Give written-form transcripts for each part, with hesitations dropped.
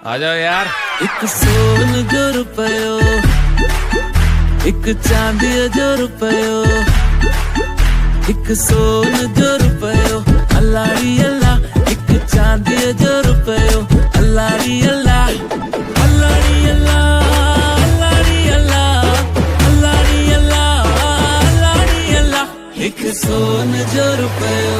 आ जाओ यार। एक सोन जो रुपयो, एक चांदी जो रुपयो, एक सोन जो रुपयो, अल्लाड़ी अल्लाह। एक चांदी जो रुपयो, अल्लाड़ी अल्लाह, अल्लाड़ी अल्लाह, अल्लाड़ी अल्लाह, अल्लाड़ी अल्लाह, अल्लाड़ी अल्लाह। एक सोन जो रुपयो,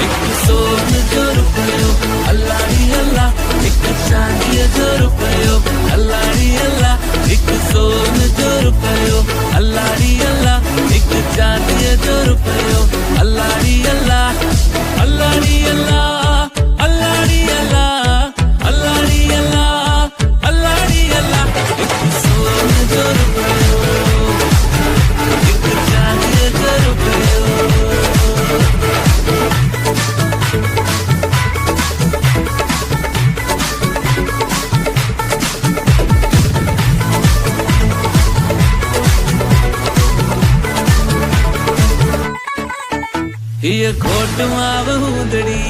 एक सोन जो रुपयो, अल्लाड़ी अल्लाह। एक चांदी जो रुपयो, अल्लाड़ी अल्लाह। एक सोन जो रुपयो, अल्लाड़ी अल्लाह। एक चांदी जो रुपयो, अल्लाड़ी अल्लाह, अल्लाड़ी अल्लाह, अल्लाड़ी अल्लाह, अल्लाड़ी अल्लाह, अल्लाड़ी अल्लाह। एक सोन जो रुपयो, एक चांदी जो रुपयो। ये घोट माव हुंदड़ी,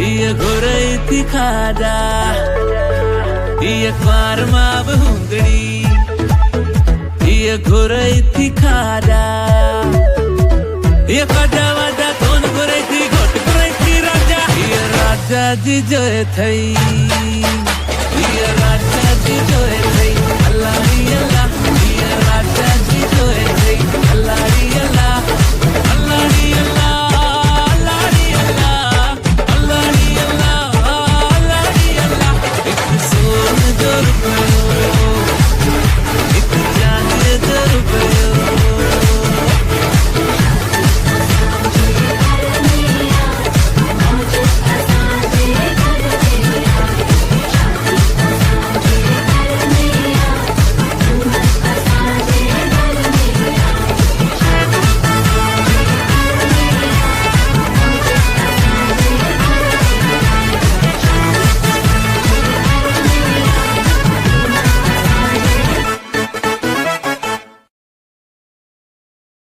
ये घोरई थी खाजा, ये क्वार माव हुंदड़ी, ये घोरई थी खाजा। ये खाजा वाजा कौन घोरई थी, घोट घोरई थी राजा। ये राजा जी जो थई, ये राजा जी जो थई, अल्लाह ही अल्लाह। ये राजा जी जो थई,